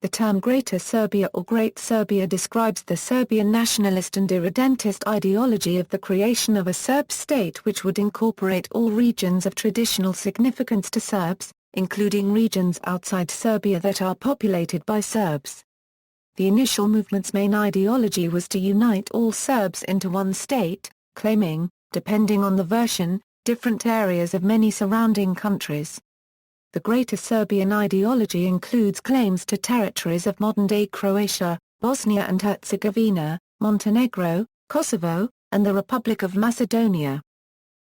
The term Greater Serbia or Great Serbia describes the Serbian nationalist and irredentist ideology of the creation of a Serb state which would incorporate all regions of traditional significance to Serbs, including regions outside Serbia that are populated by Serbs. The initial movement's main ideology was to unite all Serbs into one state, claiming, depending on the version, different areas of many surrounding countries. The Greater Serbian ideology includes claims to territories of modern-day Croatia, Bosnia and Herzegovina, Montenegro, Kosovo, and the Republic of Macedonia.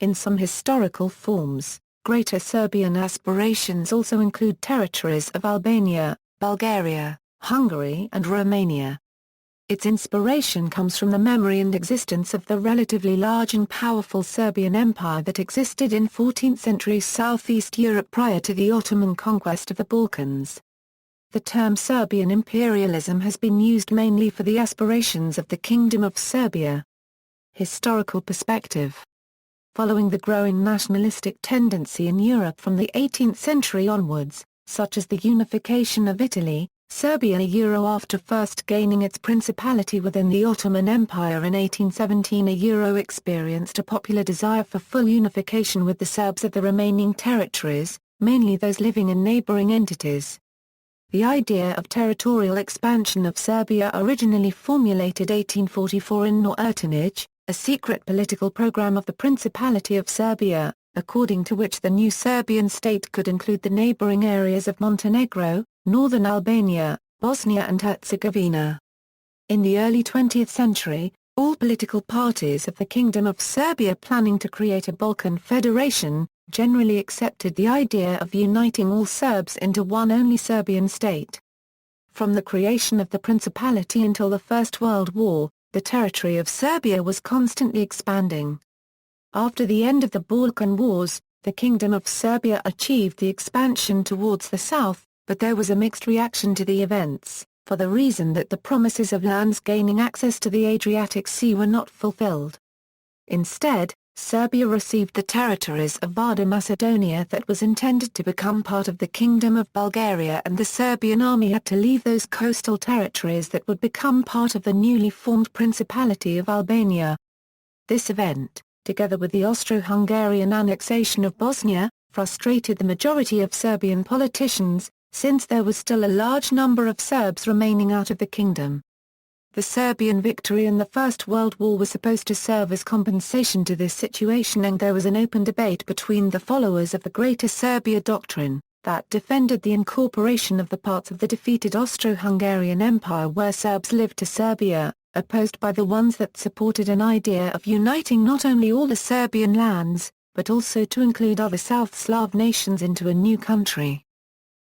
In some historical forms, Greater Serbian aspirations also include territories of Albania, Bulgaria, Hungary and Romania. Its inspiration comes from the memory and existence of the relatively large and powerful Serbian Empire that existed in 14th-century Southeast Europe prior to the Ottoman conquest of the Balkans. The term Serbian imperialism has been used mainly for the aspirations of the Kingdom of Serbia. Historical perspective. Following the growing nationalistic tendency in Europe from the 18th century onwards, such as the unification of Italy, Serbia after first gaining its principality within the Ottoman Empire in 1817 experienced a popular desire for full unification with the Serbs of the remaining territories, mainly those living in neighboring entities. The idea of territorial expansion of Serbia originally formulated 1844 in Norturnage, a secret political program of the Principality of Serbia, according to which the new Serbian state could include the neighboring areas of Montenegro, northern Albania, Bosnia and Herzegovina. In the early 20th century, all political parties of the Kingdom of Serbia planning to create a Balkan federation, generally accepted the idea of uniting all Serbs into one only Serbian state. From the creation of the Principality until the First World War, the territory of Serbia was constantly expanding. After the end of the Balkan Wars, the Kingdom of Serbia achieved the expansion towards the south, but there was a mixed reaction to the events, for the reason that the promises of lands gaining access to the Adriatic Sea were not fulfilled. Instead, Serbia received the territories of Vardar Macedonia that was intended to become part of the Kingdom of Bulgaria, and the Serbian army had to leave those coastal territories that would become part of the newly formed Principality of Albania. This event, together with the Austro-Hungarian annexation of Bosnia, frustrated the majority of Serbian politicians, since there was still a large number of Serbs remaining out of the kingdom. The Serbian victory in the First World War was supposed to serve as compensation to this situation, and there was an open debate between the followers of the Greater Serbia doctrine, that defended the incorporation of the parts of the defeated Austro-Hungarian Empire where Serbs lived to Serbia, opposed by the ones that supported an idea of uniting not only all the Serbian lands, but also to include other South Slav nations into a new country.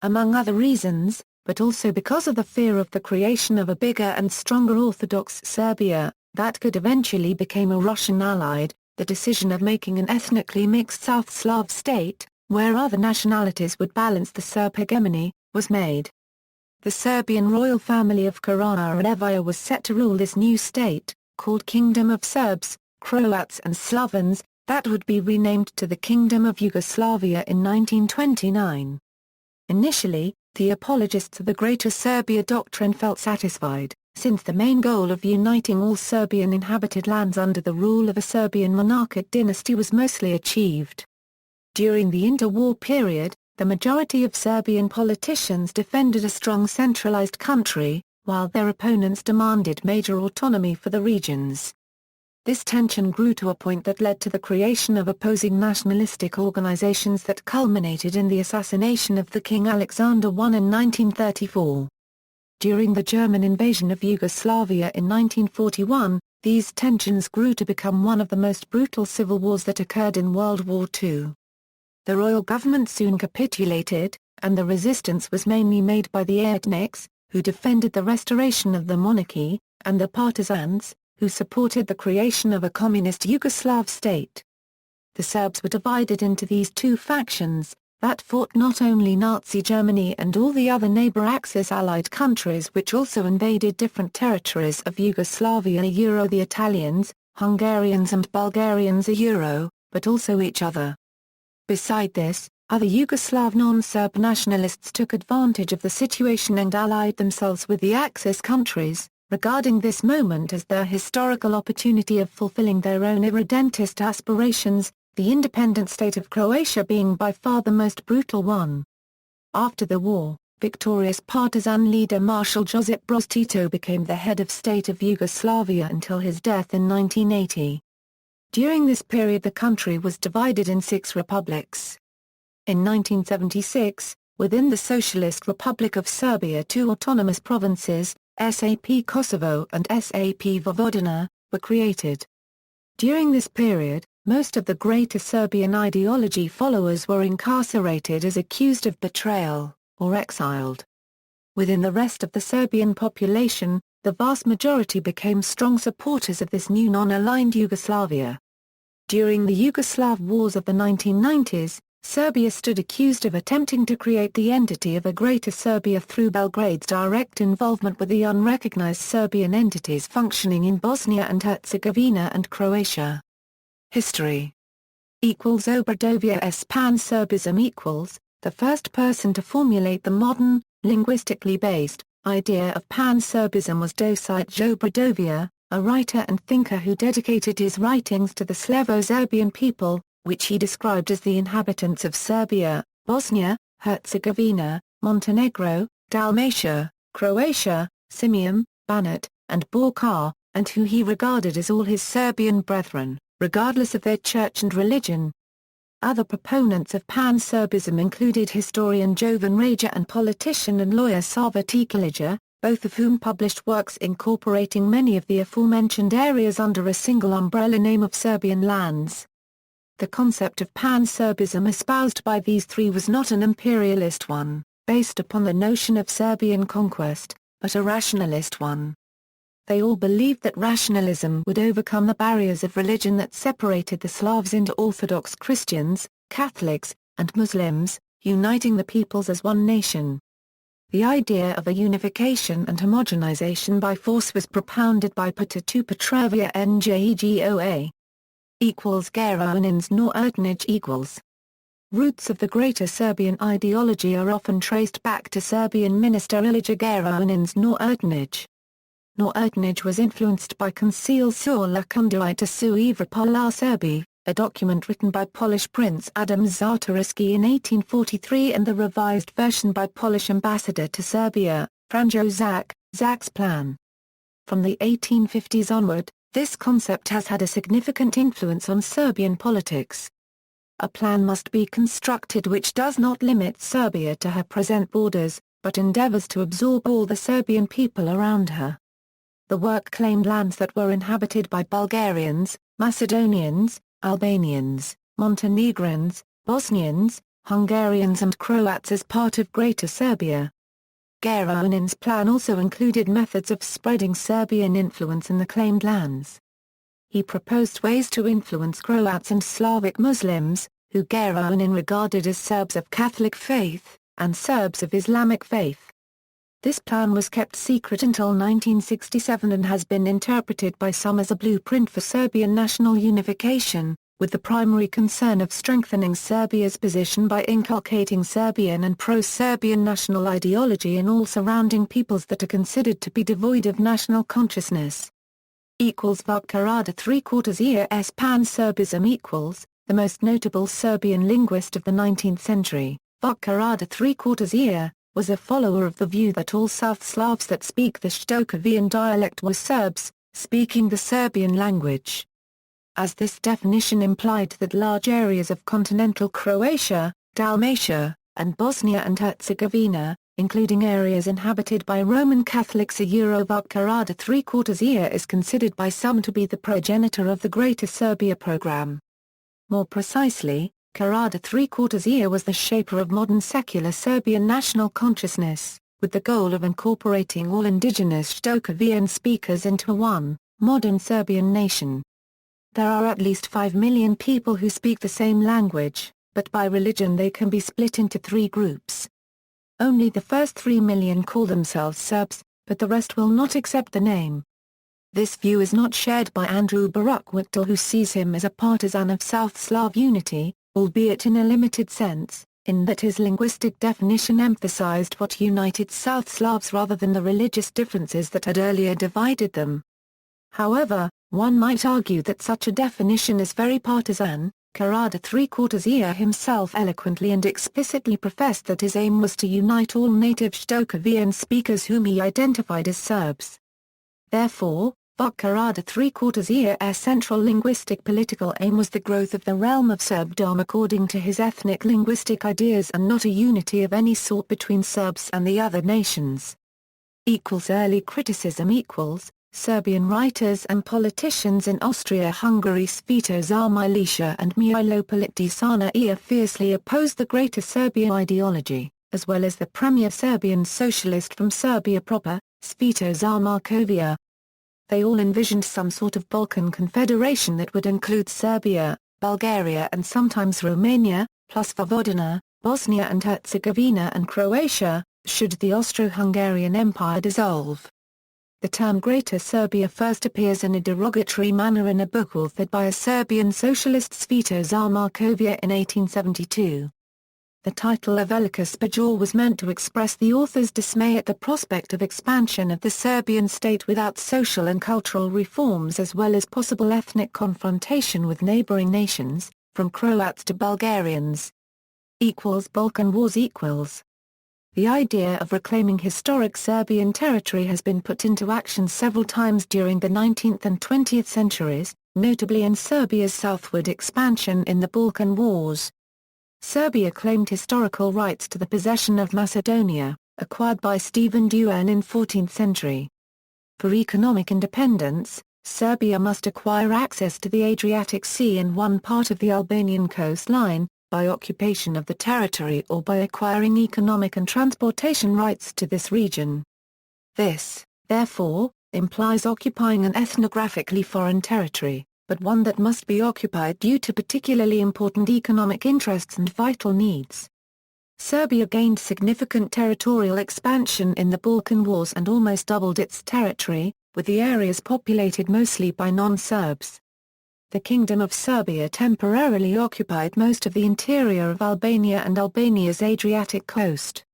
Among other reasons, but also because of the fear of the creation of a bigger and stronger Orthodox Serbia, that could eventually become a Russian allied, the decision of making an ethnically mixed South Slav state, where other nationalities would balance the Serb hegemony, was made. The Serbian royal family of Karađorđević was set to rule this new state, called Kingdom of Serbs, Croats and Slavons, that would be renamed to the Kingdom of Yugoslavia in 1929. Initially, the apologists of the Greater Serbia doctrine felt satisfied, since the main goal of uniting all Serbian inhabited lands under the rule of a Serbian monarchic dynasty was mostly achieved. During the interwar period, the majority of Serbian politicians defended a strong centralized country, while their opponents demanded major autonomy for the regions. This tension grew to a point that led to the creation of opposing nationalistic organizations that culminated in the assassination of the King Alexander I in 1934. During the German invasion of Yugoslavia in 1941, these tensions grew to become one of the most brutal civil wars that occurred in World War II. The royal government soon capitulated, and the resistance was mainly made by the Airtniks, who defended the restoration of the monarchy, and the partisans, who supported the creation of a communist Yugoslav state. The Serbs were divided into these two factions, that fought not only Nazi Germany and all the other neighbor Axis allied countries which also invaded different territories of Yugoslavia the Italians, Hungarians and Bulgarians but also each other. Beside this, Other Yugoslav non-Serb nationalists took advantage of the situation and allied themselves with the Axis countries, regarding this moment as their historical opportunity of fulfilling their own irredentist aspirations, the independent state of Croatia being by far the most brutal one. After the war, victorious partisan leader Marshal Josip Broz Tito became the head of state of Yugoslavia until his death in 1980. During this period the country was divided in 6 republics. In 1976, within the Socialist Republic of Serbia 2 autonomous provinces, SAP Kosovo and SAP Vojvodina, were created. During this period, most of the Greater Serbian ideology followers were incarcerated as accused of betrayal, or exiled. Within the rest of the Serbian population, the vast majority became strong supporters of this new non-aligned Yugoslavia. During the Yugoslav wars of the 1990s, Serbia stood accused of attempting to create the entity of a Greater Serbia through Belgrade's direct involvement with the unrecognized Serbian entities functioning in Bosnia and Herzegovina and Croatia. History Obradovia Pan-Serbism the first person to formulate the modern, linguistically based, idea of Pan-Serbism was Dosite Obradovia, a writer and thinker who dedicated his writings to the Slavo-Serbian people, which he described as the inhabitants of Serbia, Bosnia, Herzegovina, Montenegro, Dalmatia, Croatia, Simium, Banat, and Balkar, and who he regarded as all his Serbian brethren, regardless of their church and religion. Other proponents of Pan-Serbism included historian Jovan Raja and politician and lawyer Sava Tikalića, both of whom published works incorporating many of the aforementioned areas under a single umbrella name of Serbian lands. The concept of Pan-Serbism espoused by these 3 was not an imperialist one, based upon the notion of Serbian conquest, but a rationalist one. They all believed that rationalism would overcome the barriers of religion that separated the Slavs into Orthodox Christians, Catholics, and Muslims, uniting the peoples as one nation. The idea of a unification and homogenization by force was propounded by Petatu Petrovia Njegoa. Geronin's no Erdnij . Roots of the Greater Serbian ideology are often traced back to Serbian minister Ilija Geronin's no Erdnij. No Erdnij was influenced by Concil sur la conduite suivre par la Serbie, a document written by Polish Prince Adam Czartoryski in 1843 and the revised version by Polish ambassador to Serbia, Franjo Zak's plan. From the 1850s onward, this concept has had a significant influence on Serbian politics. A plan must be constructed which does not limit Serbia to her present borders, but endeavors to absorb all the Serbian people around her. The work claimed lands that were inhabited by Bulgarians, Macedonians, Albanians, Montenegrins, Bosnians, Hungarians and Croats as part of Greater Serbia. Geronin's plan also included methods of spreading Serbian influence in the claimed lands. He proposed ways to influence Croats and Slavic Muslims, who Geronin regarded as Serbs of Catholic faith, and Serbs of Islamic faith. This plan was kept secret until 1967 and has been interpreted by some as a blueprint for Serbian national unification, with the primary concern of strengthening Serbia's position by inculcating Serbian and pro-Serbian national ideology in all surrounding peoples that are considered to be devoid of national consciousness. Vukkarada 3/4 year S Pan-Serbism the most notable Serbian linguist of the 19th century, Vukkarada 3/4 year, was a follower of the view that all South Slavs that speak the Shtokavian dialect were Serbs, speaking the Serbian language. As this definition implied that large areas of continental Croatia, Dalmatia, and Bosnia and Herzegovina, including areas inhabited by Roman Catholics, Vukkarada 3/4 year is considered by some to be the progenitor of the Greater Serbia program. More precisely, Karada 3/4 year was the shaper of modern secular Serbian national consciousness, with the goal of incorporating all indigenous Shtokavian speakers into one, modern Serbian nation. There are at least 5 million people who speak the same language, but by religion they can be split into 3 groups. Only the first 3 million call themselves Serbs, but the rest will not accept the name. This view is not shared by Andrew Baruch-Wachtel, who sees him as a partisan of South Slav unity, albeit in a limited sense, in that his linguistic definition emphasized what united South Slavs rather than the religious differences that had earlier divided them. However, one might argue that such a definition is very partisan. Karada III himself eloquently and explicitly professed that his aim was to unite all native Shtokavian speakers whom he identified as Serbs. Therefore, Vuk Karada III's central linguistic political aim was the growth of the realm of Serbdom according to his ethnic linguistic ideas and not a unity of any sort between Serbs and the other nations. Early criticism Serbian writers and politicians in Austria-Hungary Svetoslav Milica and Milo Politisana fiercely opposed the Greater Serbian ideology, as well as the premier Serbian socialist from Serbia proper, Svetoslav Marković. They all envisioned some sort of Balkan confederation that would include Serbia, Bulgaria and sometimes Romania, plus Vojvodina, Bosnia and Herzegovina and Croatia, should the Austro-Hungarian Empire dissolve. The term Greater Serbia first appears in a derogatory manner in a book authored by a Serbian socialist Svetoslav Marković in 1872. The title of Velika Spajor was meant to express the author's dismay at the prospect of expansion of the Serbian state without social and cultural reforms as well as possible ethnic confrontation with neighboring nations, from Croats to Bulgarians. Balkan Wars The idea of reclaiming historic Serbian territory has been put into action several times during the 19th and 20th centuries, notably in Serbia's southward expansion in the Balkan Wars. Serbia claimed historical rights to the possession of Macedonia, acquired by Stephen Duan in 14th century. For economic independence, Serbia must acquire access to the Adriatic Sea and one part of the Albanian coastline, by occupation of the territory or by acquiring economic and transportation rights to this region. This, therefore, implies occupying an ethnographically foreign territory, but one that must be occupied due to particularly important economic interests and vital needs. Serbia gained significant territorial expansion in the Balkan Wars and almost doubled its territory, with the areas populated mostly by non-Serbs. The Kingdom of Serbia temporarily occupied most of the interior of Albania and Albania's Adriatic coast.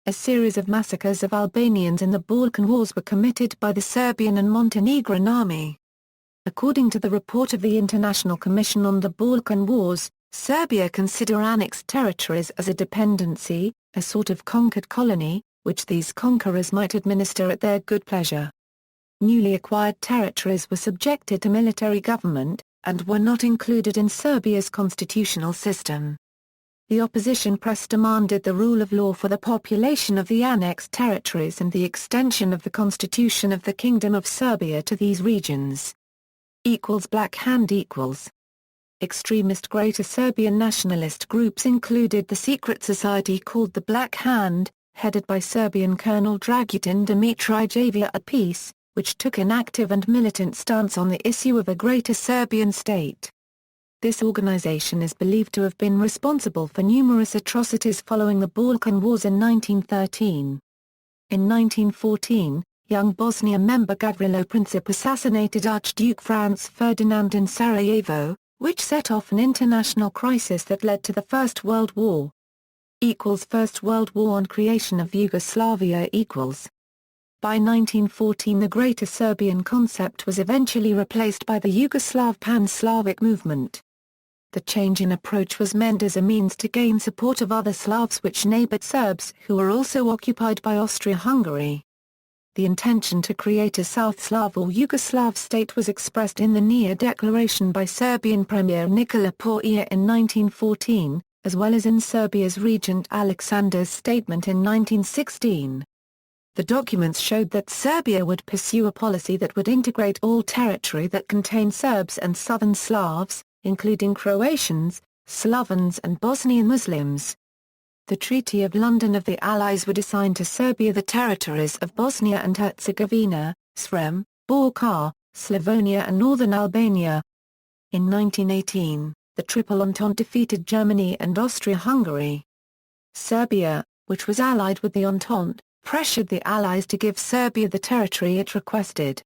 A series of massacres of Albanians in the Balkan Wars were committed by the Serbian and Montenegrin army. According to the report of the International Commission on the Balkan Wars, Serbia consider annexed territories as a dependency, a sort of conquered colony, which these conquerors might administer at their good pleasure. Newly acquired territories were subjected to military government, and were not included in Serbia's constitutional system. The opposition press demanded the rule of law for the population of the annexed territories and the extension of the constitution of the Kingdom of Serbia to these regions. Black Hand Extremist Greater Serbian nationalist groups included the secret society called the Black Hand, headed by Serbian Colonel Dragutin Dimitrijević at peace, which took an active and militant stance on the issue of a Greater Serbian state. This organization is believed to have been responsible for numerous atrocities following the Balkan Wars in 1913. In 1914, young Bosnia member Gavrilo Princip assassinated Archduke Franz Ferdinand in Sarajevo, which set off an international crisis that led to the First World War. First World War and creation of Yugoslavia By 1914 the Greater Serbian concept was eventually replaced by the Yugoslav Pan-Slavic movement. The change in approach was meant as a means to gain support of other Slavs which neighbored Serbs who were also occupied by Austria-Hungary. The intention to create a South Slav or Yugoslav state was expressed in the Nia Declaration by Serbian Premier Nikola Paija in 1914, as well as in Serbia's regent Alexander's statement in 1916. The documents showed that Serbia would pursue a policy that would integrate all territory that contained Serbs and Southern Slavs, including Croatians, Slovens and Bosnian Muslims. The Treaty of London of the Allies would assign to Serbia the territories of Bosnia and Herzegovina, Srem, Borča, Slavonia and northern Albania. In 1918, the Triple Entente defeated Germany and Austria-Hungary. Serbia, which was allied with the Entente, pressured the Allies to give Serbia the territory it requested.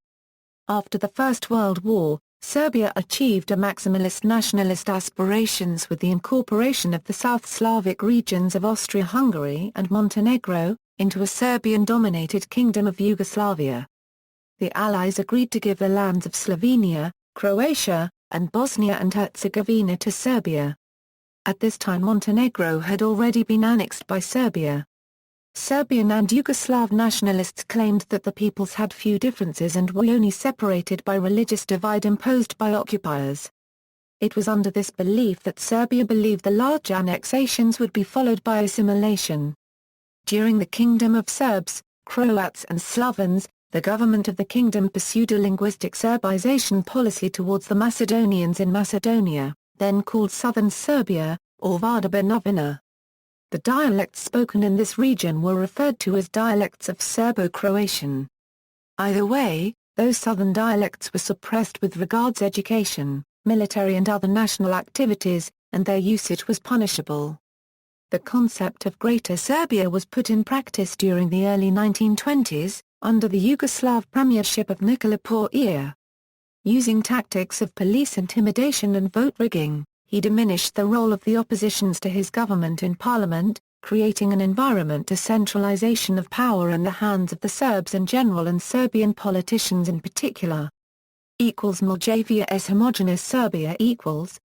After the First World War, Serbia achieved a maximalist nationalist aspirations with the incorporation of the South Slavic regions of Austria-Hungary and Montenegro, into a Serbian-dominated Kingdom of Yugoslavia. The Allies agreed to give the lands of Slovenia, Croatia, and Bosnia and Herzegovina to Serbia. At this time Montenegro had already been annexed by Serbia. Serbian and Yugoslav nationalists claimed that the peoples had few differences and were only separated by religious divide imposed by occupiers. It was under this belief that Serbia believed the large annexations would be followed by assimilation. During the Kingdom of Serbs, Croats and Slavons, the government of the kingdom pursued a linguistic Serbization policy towards the Macedonians in Macedonia, then called Southern Serbia, or Vardaba Novina. The dialects spoken in this region were referred to as dialects of Serbo-Croatian. Either way, those southern dialects were suppressed with regards education, military and other national activities, and their usage was punishable. The concept of Greater Serbia was put in practice during the early 1920s, under the Yugoslav premiership of Nikola Portia. Using tactics of police intimidation and vote rigging, he diminished the role of the oppositions to his government in parliament, creating an environment to centralization of power in the hands of the Serbs in general and Serbian politicians in particular. Maljavia's Homogeneous Serbia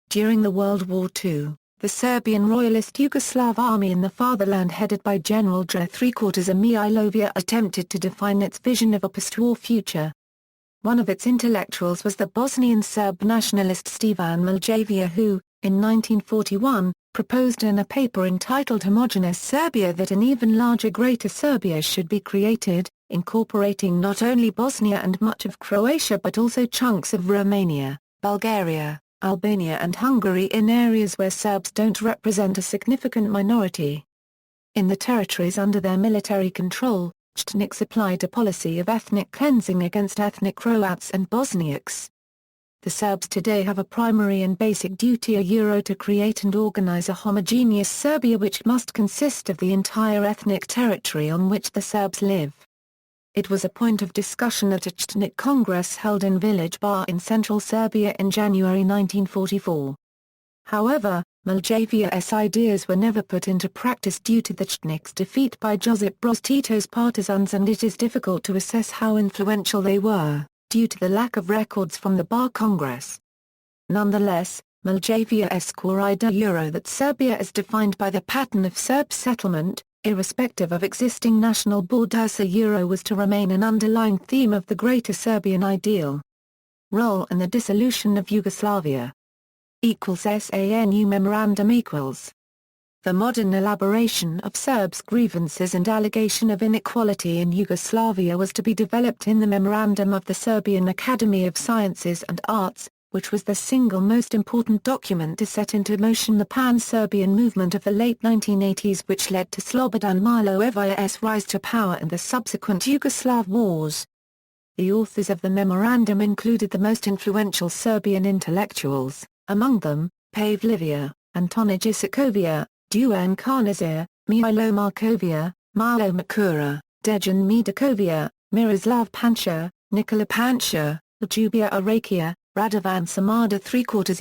During the World War II, the Serbian Royalist Yugoslav army in the fatherland headed by General Dra III-Quarters Mihailovia attempted to define its vision of a post-war future. One of its intellectuals was the Bosnian Serb nationalist Stevan Miljavia who, in 1941, proposed in a paper entitled Homogeneous Serbia that an even larger Greater Serbia should be created, incorporating not only Bosnia and much of Croatia but also chunks of Romania, Bulgaria, Albania and Hungary in areas where Serbs don't represent a significant minority. In the territories under their military control, Chetniks applied a policy of ethnic cleansing against ethnic Croats and Bosniaks. The Serbs today have a primary and basic duty to create and organize a homogeneous Serbia which must consist of the entire ethnic territory on which the Serbs live. It was a point of discussion at a Chetnik Congress held in Village Bar in central Serbia in January 1944. However, Miljavia's ideas were never put into practice due to the Chetniks' defeat by Josip Broz Tito's partisans, and it is difficult to assess how influential they were, due to the lack of records from the Bar Congress. Nonetheless, Miljavia's core idea that Serbia is defined by the pattern of Serb settlement, irrespective of existing national borders was to remain an underlying theme of the Greater Serbian ideal. Role in the dissolution of Yugoslavia SANU Memorandum The modern elaboration of Serbs' grievances and allegation of inequality in Yugoslavia was to be developed in the Memorandum of the Serbian Academy of Sciences and Arts, which was the single most important document to set into motion the pan-Serbian movement of the late 1980s, which led to Slobodan Milošević's rise to power and the subsequent Yugoslav wars. The authors of the memorandum included the most influential Serbian intellectuals, among them, Pave Livia, Antonija Sokovia, Duan Karnazir, Milo Markovia, Malo Makura, Dejan Midakovia, Miroslav Pancha, Nikola Pancha, Ljubija Arakia, Radovan Samada III-Quarters,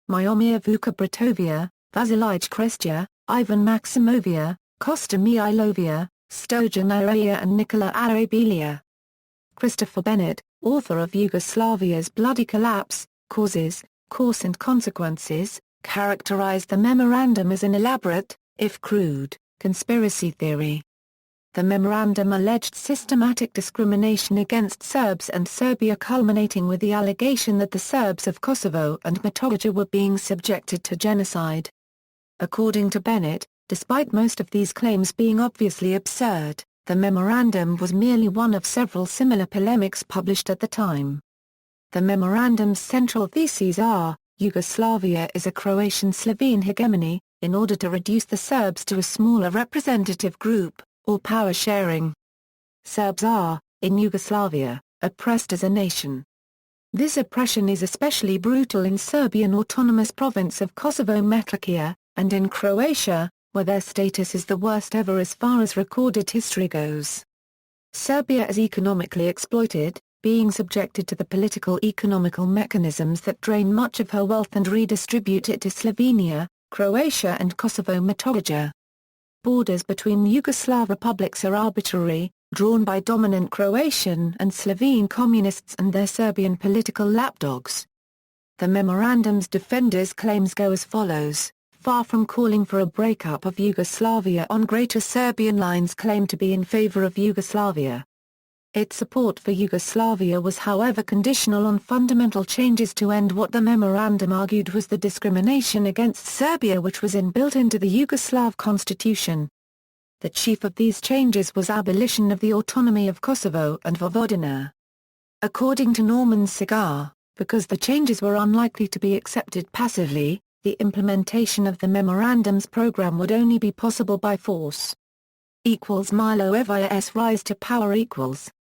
Miomir Vuka Bratovia, Vasilij Krestia, Ivan Maximovia, Kosta Mihailovia, Stojan Araya and Nikola Arabilia. Christopher Bennett, author of Yugoslavia's Bloody Collapse, Causes, Course and Consequences, characterized the memorandum as an elaborate, if crude, conspiracy theory. The memorandum alleged systematic discrimination against Serbs and Serbia, culminating with the allegation that the Serbs of Kosovo and Metohija were being subjected to genocide. According to Bennett, despite most of these claims being obviously absurd, the memorandum was merely one of several similar polemics published at the time. The memorandum's central theses are: Yugoslavia is a Croatian-Slovene hegemony, in order to reduce the Serbs to a smaller representative group, or power sharing. Serbs are, in Yugoslavia, oppressed as a nation. This oppression is especially brutal in Serbian autonomous province of Kosovo Metohija, and in Croatia, where their status is the worst ever as far as recorded history goes. Serbia is economically exploited, being subjected to the political-economical mechanisms that drain much of her wealth and redistribute it to Slovenia, Croatia and Kosovo. Borders between Yugoslav republics are arbitrary, drawn by dominant Croatian and Slovene communists and their Serbian political lapdogs. The memorandum's defenders' claims go as follows: far from calling for a breakup of Yugoslavia on Greater Serbian lines, claimed to be in favor of Yugoslavia. Its support for Yugoslavia was however conditional on fundamental changes to end what the memorandum argued was the discrimination against Serbia which was inbuilt into the Yugoslav constitution. The chief of these changes was abolition of the autonomy of Kosovo and Vojvodina. According to Norman Cigar, because the changes were unlikely to be accepted passively, the implementation of the memorandum's program would only be possible by force. Milosević's rise to power equals.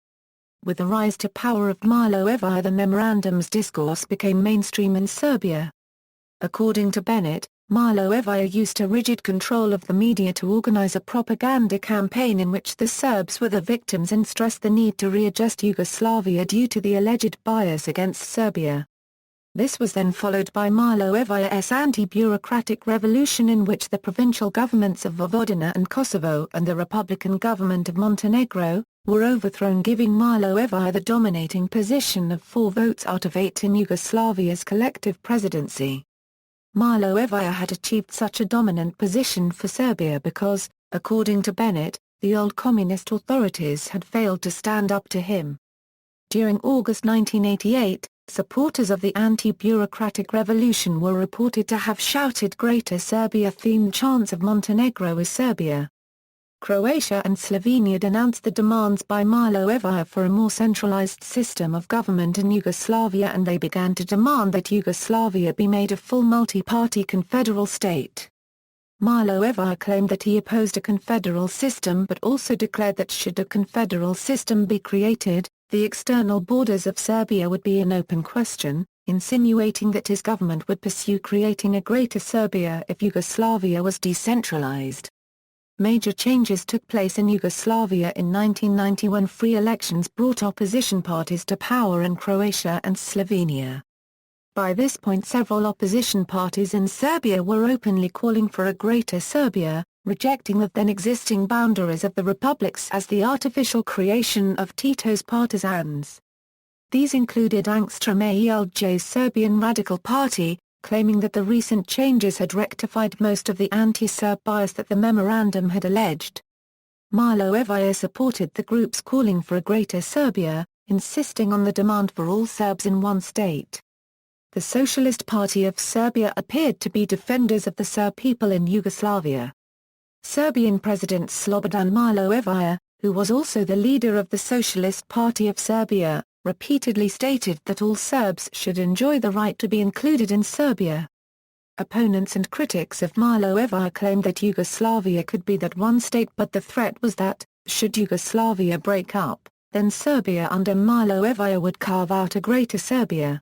With the rise to power of Milosević, the memorandum's discourse became mainstream in Serbia. According to Bennett, Milosević used a rigid control of the media to organize a propaganda campaign in which the Serbs were the victims and stressed the need to readjust Yugoslavia due to the alleged bias against Serbia. This was then followed by Milosević's anti-bureaucratic revolution in which the provincial governments of Vojvodina and Kosovo and the Republican government of Montenegro were overthrown, giving Milosević the dominating position of 4 votes out of 8 in Yugoslavia's collective presidency. Milosević had achieved such a dominant position for Serbia because, according to Bennett, the old communist authorities had failed to stand up to him. During August 1988, supporters of the anti-bureaucratic revolution were reported to have shouted Greater Serbia-themed chants of Montenegro is Serbia. Croatia and Slovenia denounced the demands by Milosević for a more centralized system of government in Yugoslavia, and they began to demand that Yugoslavia be made a full multi-party confederal state. Milosević claimed that he opposed a confederal system but also declared that should a confederal system be created, the external borders of Serbia would be an open question, insinuating that his government would pursue creating a Greater Serbia if Yugoslavia was decentralized. Major changes took place in Yugoslavia in 1990 when free elections brought opposition parties to power in Croatia and Slovenia. By this point several opposition parties in Serbia were openly calling for a Greater Serbia, rejecting the then existing boundaries of the republics as the artificial creation of Tito's partisans. These included Angstrom ALJ's Serbian Radical Party, claiming that the recent changes had rectified most of the anti-Serb bias that the memorandum had alleged. Milosević supported the groups calling for a Greater Serbia, insisting on the demand for all Serbs in one state. The Socialist Party of Serbia appeared to be defenders of the Serb people in Yugoslavia. Serbian President Slobodan Milosević, who was also the leader of the Socialist Party of Serbia, repeatedly stated that all Serbs should enjoy the right to be included in Serbia. Opponents and critics of Milosević claimed that Yugoslavia could be that one state, but the threat was that, should Yugoslavia break up, then Serbia under Milosević would carve out a Greater Serbia.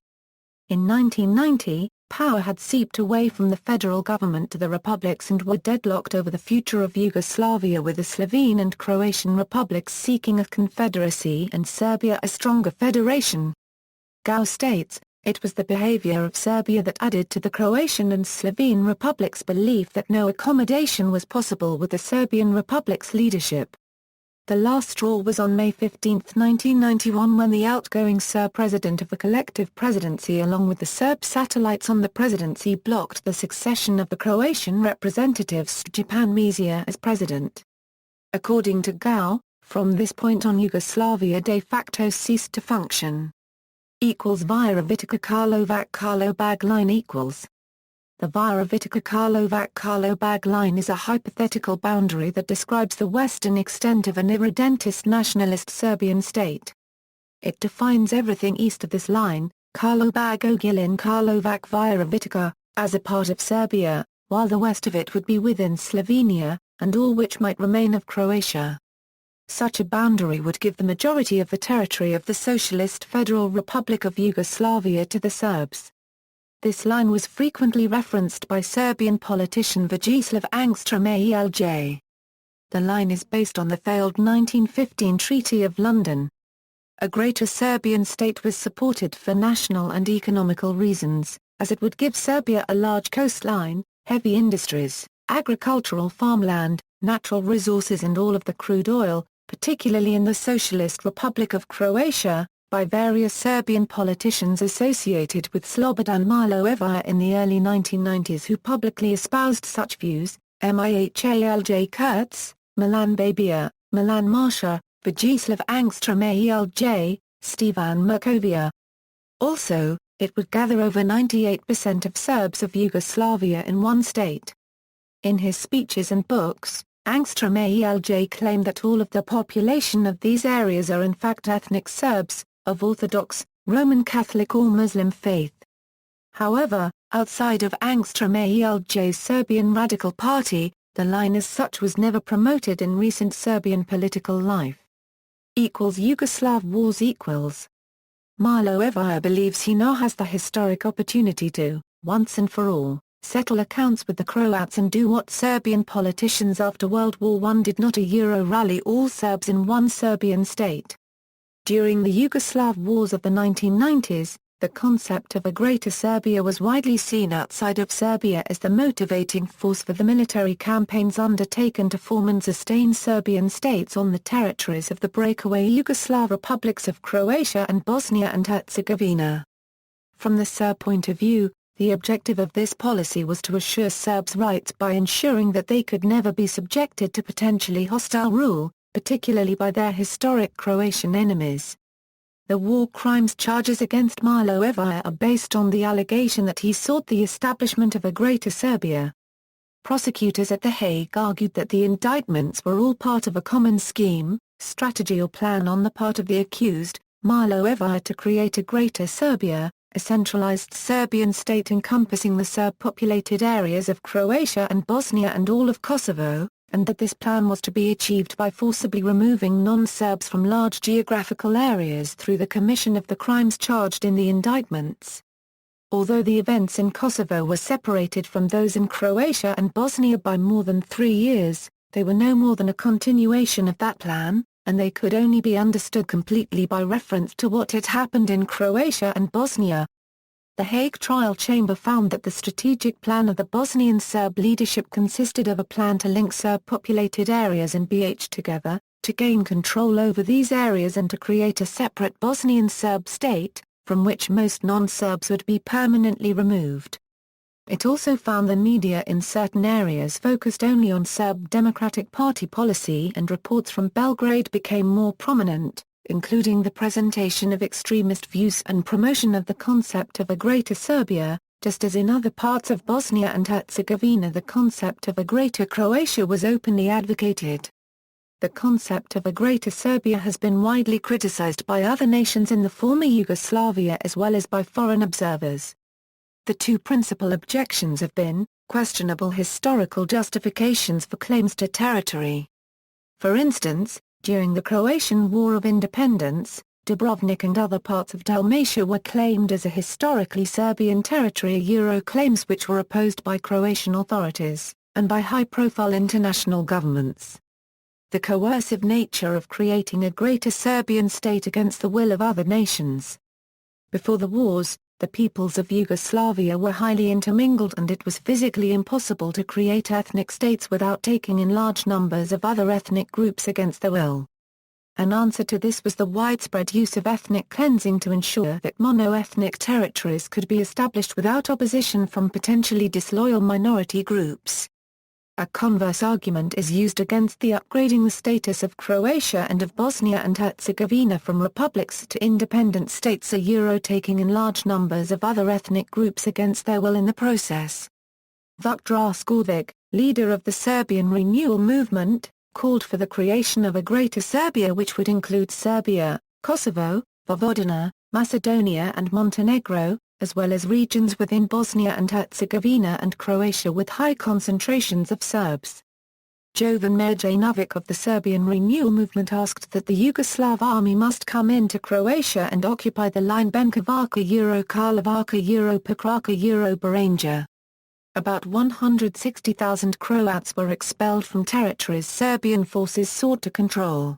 In 1990, power had seeped away from the federal government to the republics and were deadlocked over the future of Yugoslavia, with the Slovene and Croatian republics seeking a confederacy and Serbia a stronger federation. Gao states, it was the behavior of Serbia that added to the Croatian and Slovene republics' belief that no accommodation was possible with the Serbian republic's leadership. The last straw was on May 15, 1991, when the outgoing Serb president of the collective presidency along with the Serb satellites on the presidency blocked the succession of the Croatian representative Stjepan Mesić as president. According to Gao, from this point on Yugoslavia de facto ceased to function. Via Vitica-Karlovac-Karlobag line equals. The Via Vitica-Karlovac-Karlobag line is a hypothetical boundary that describes the western extent of an irredentist nationalist Serbian state. It defines everything east of this line, Karlobag-Ogulin-Karlovac via Vitica, as a part of Serbia, while the west of it would be within Slovenia, and all which might remain of Croatia. Such a boundary would give the majority of the territory of the Socialist Federal Republic of Yugoslavia to the Serbs. This line was frequently referenced by Serbian politician Vojislav Angstrom ALJ. The line is based on the failed 1915 Treaty of London. A Greater Serbian state was supported for national and economical reasons, as it would give Serbia a large coastline, heavy industries, agricultural farmland, natural resources and all of the crude oil, particularly in the Socialist Republic of Croatia, by various Serbian politicians associated with Slobodan Milosevic in the early 1990s who publicly espoused such views, Mihalj Kurtz, Milan Babija, Milan Marsha, Vojislav Angstrom Alj, Stevan Merkovia. Also, it would gather over 98% of Serbs of Yugoslavia in one state. In his speeches and books, Angstrom Alj claimed that all of the population of these areas are in fact ethnic Serbs, of Orthodox, Roman Catholic or Muslim faith. However, outside of Angstrom Alj's Serbian Radical Party, the line as such was never promoted in recent Serbian political life. Yugoslav wars equals. Milosevic believes he now has the historic opportunity to, once and for all, settle accounts with the Croats and do what Serbian politicians after World War I did not rally all Serbs in one Serbian state. During the Yugoslav wars of the 1990s, the concept of a Greater Serbia was widely seen outside of Serbia as the motivating force for the military campaigns undertaken to form and sustain Serbian states on the territories of the breakaway Yugoslav republics of Croatia and Bosnia and Herzegovina. From the Serb point of view, the objective of this policy was to assure Serbs' rights by ensuring that they could never be subjected to potentially hostile rule, particularly by their historic Croatian enemies. The war crimes charges against Milosevic are based on the allegation that he sought the establishment of a Greater Serbia. Prosecutors at The Hague argued that the indictments were all part of a common scheme, strategy or plan on the part of the accused, Milosevic, to create a Greater Serbia, a centralized Serbian state encompassing the Serb-populated areas of Croatia and Bosnia and all of Kosovo, and that this plan was to be achieved by forcibly removing non-Serbs from large geographical areas through the commission of the crimes charged in the indictments. Although the events in Kosovo were separated from those in Croatia and Bosnia by more than 3 years, they were no more than a continuation of that plan, and they could only be understood completely by reference to what had happened in Croatia and Bosnia. The Hague trial chamber found that the strategic plan of the Bosnian Serb leadership consisted of a plan to link Serb-populated areas and BH together, to gain control over these areas and to create a separate Bosnian Serb state, from which most non-Serbs would be permanently removed. It also found the media in certain areas focused only on Serb Democratic Party policy, and reports from Belgrade became more prominent, including the presentation of extremist views and promotion of the concept of a Greater Serbia, just as in other parts of Bosnia and Herzegovina the concept of a Greater Croatia was openly advocated. The concept of a Greater Serbia has been widely criticized by other nations in the former Yugoslavia as well as by foreign observers. The two principal objections have been, questionable historical justifications for claims to territory. For instance, during the Croatian War of Independence, Dubrovnik and other parts of Dalmatia were claimed as a historically Serbian territory, claims which were opposed by Croatian authorities, and by high-profile international governments. The coercive nature of creating a Greater Serbian state against the will of other nations. Before the wars, the peoples of Yugoslavia were highly intermingled and it was physically impossible to create ethnic states without taking in large numbers of other ethnic groups against their will. An answer to this was the widespread use of ethnic cleansing to ensure that mono-ethnic territories could be established without opposition from potentially disloyal minority groups. A converse argument is used against the upgrading the status of Croatia and of Bosnia and Herzegovina from republics to independent states, taking in large numbers of other ethnic groups against their will in the process. Vuk Draskovic, leader of the Serbian renewal movement, called for the creation of a Greater Serbia which would include Serbia, Kosovo, Vojvodina, Macedonia and Montenegro, as well as regions within Bosnia and Herzegovina and Croatia with high concentrations of Serbs. Jovan Mirjanovic of the Serbian renewal movement asked that the Yugoslav army must come into Croatia and occupy the line Benkovaca Karlovaca Pakraca Baranja. About 160,000 Croats were expelled from territories Serbian forces sought to control.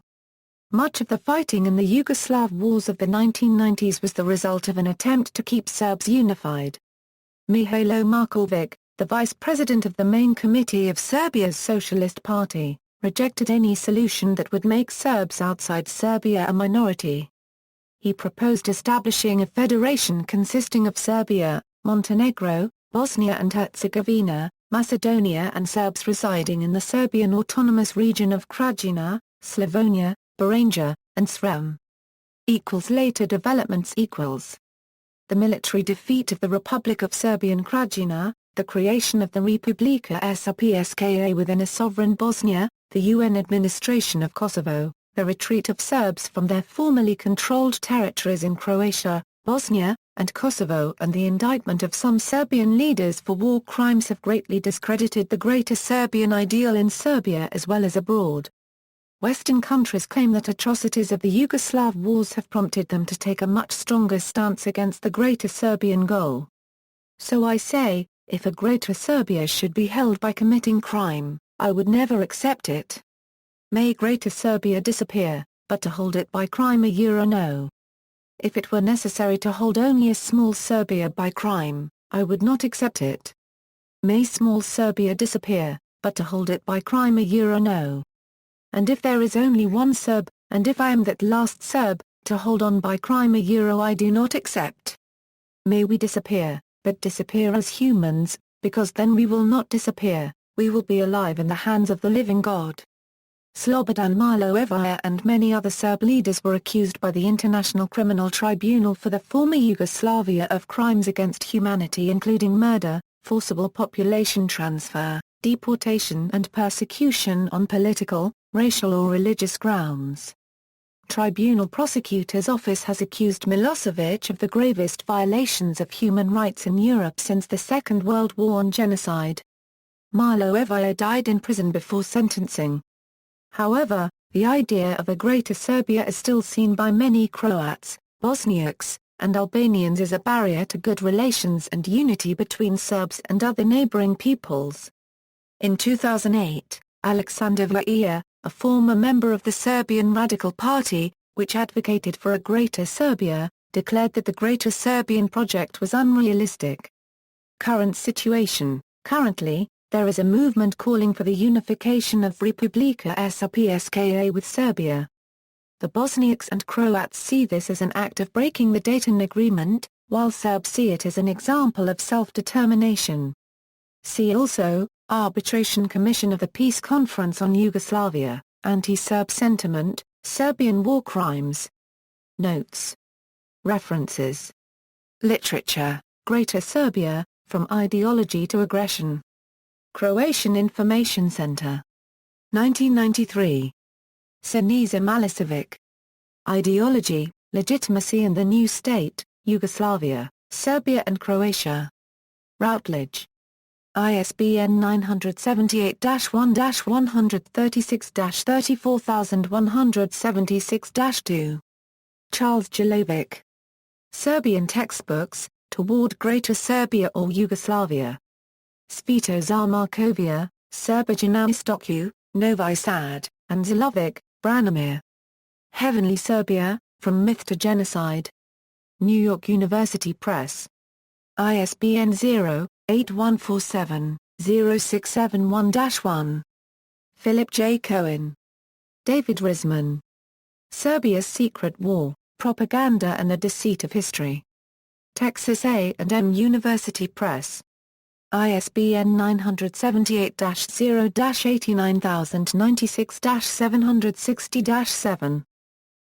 Much of the fighting in the Yugoslav wars of the 1990s was the result of an attempt to keep Serbs unified. Mihajlo Marković, the vice president of the main committee of Serbia's Socialist Party, rejected any solution that would make Serbs outside Serbia a minority. He proposed establishing a federation consisting of Serbia, Montenegro, Bosnia and Herzegovina, Macedonia and Serbs residing in the Serbian autonomous region of Krajina, Slavonia, Baranja, and Srem. Later developments The military defeat of the Republic of Serbia and Krajina, the creation of the Republika Srpska within a sovereign Bosnia, the UN administration of Kosovo, the retreat of Serbs from their formerly controlled territories in Croatia, Bosnia, and Kosovo and the indictment of some Serbian leaders for war crimes have greatly discredited the Greater Serbian ideal in Serbia as well as abroad. Western countries claim that atrocities of the Yugoslav wars have prompted them to take a much stronger stance against the Greater Serbian goal. So I say, if a Greater Serbia should be held by committing crime, I would never accept it. May Greater Serbia disappear, but to hold it by crime no. If it were necessary to hold only a small Serbia by crime, I would not accept it. May small Serbia disappear, but to hold it by crime no. And if there is only one Serb, and if I am that last Serb, to hold on by crime I do not accept. May we disappear, but disappear as humans, because then we will not disappear, we will be alive in the hands of the living God. Slobodan Milosevic and many other Serb leaders were accused by the International Criminal Tribunal for the former Yugoslavia of crimes against humanity including murder, forcible population transfer, deportation and persecution on political, racial or religious grounds. Tribunal Prosecutor's Office has accused Milosevic of the gravest violations of human rights in Europe since the Second World War on genocide. Milosevic died in prison before sentencing. However, the idea of a Greater Serbia is still seen by many Croats, Bosniaks, and Albanians as a barrier to good relations and unity between Serbs and other neighboring peoples. In 2008, Aleksandar Vučić, a former member of the Serbian Radical Party, which advocated for a Greater Serbia, declared that the Greater Serbian project was unrealistic. Current situation: currently, there is a movement calling for the unification of Republika Srpska with Serbia. The Bosniaks and Croats see this as an act of breaking the Dayton Agreement, while Serbs see it as an example of self-determination. See also, Arbitration Commission of the Peace Conference on Yugoslavia, Anti-Serb Sentiment, Serbian War Crimes. Notes. References. Literature, Greater Serbia, From Ideology to Aggression. Croatian Information Center. 1993. Sinisa Malisevic. Ideology, Legitimacy and the New State, Yugoslavia, Serbia and Croatia. Routledge. ISBN 978-1-136-34176-2. Charles Jalovic. Serbian Textbooks, Toward Greater Serbia or Yugoslavia. Svetozar Markovia, Srbija Istoku, Novi Sad, and Zilovic, Branimir. Heavenly Serbia, From Myth to Genocide. New York University Press. ISBN 0-8147-0671-1. Philip J. Cohen. David Risman. Serbia's Secret War, Propaganda and the Deceit of History. Texas A&M University Press. ISBN 978-0-89096-760-7.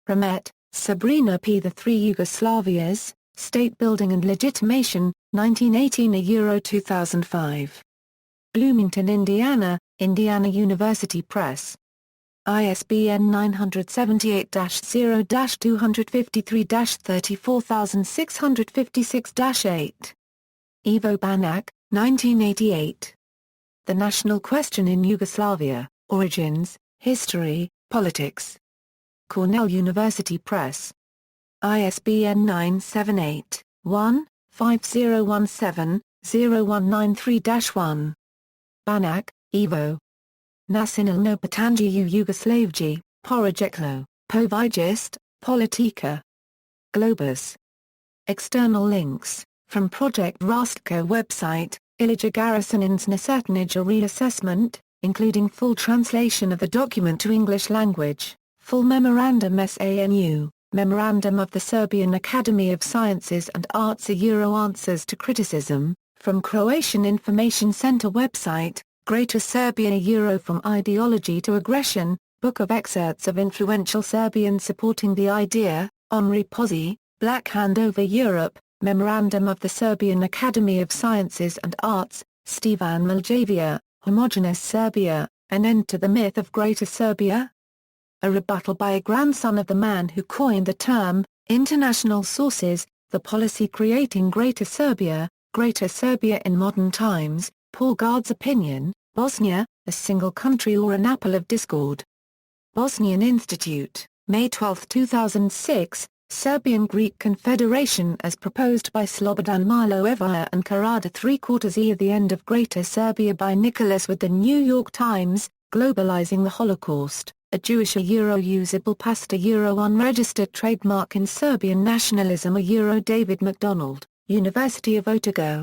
Ramet, Sabrina P. The Three Yugoslavias, State Building and Legitimation, 1918 2005. Bloomington, Indiana, Indiana University Press. ISBN 978-0-253-34656-8. Ivo Banac, 1988. The National Question in Yugoslavia, Origins, History, Politics. Cornell University Press. ISBN 978-1-5017-0193-1. Banac, Ivo. Nacionalno pitanje u Yugoslaviji, Porijeklo, Povigist, Politika. Globus. External links, from Project Rastko website, Ilija Garasanin's Nacertnija reassessment, including full translation of the document to English language, full memorandum SANU, memorandum of the Serbian Academy of Sciences and Arts Answers to criticism, from Croatian Information Center website, Greater Serbia From Ideology to Aggression, book of excerpts of influential Serbians supporting the idea, Omri Pozzi, Black Hand Over Europe, memorandum of the Serbian Academy of Sciences and Arts, Stevan Miljavia, Homogeneous Serbia, An End to the Myth of Greater Serbia? A rebuttal by a grandson of the man who coined the term, international sources, the policy creating Greater Serbia in modern times, Paul Gard's opinion, Bosnia, a single country or an apple of discord. Bosnian Institute, May 12, 2006, Serbian-Greek Confederation as proposed by Slobodan Milojevic and Karada 3/4 The End of Greater Serbia by Nicholas with The New York Times, Globalizing the Holocaust, a Jewish usable pasta unregistered trademark in Serbian nationalism David MacDonald, University of Otago.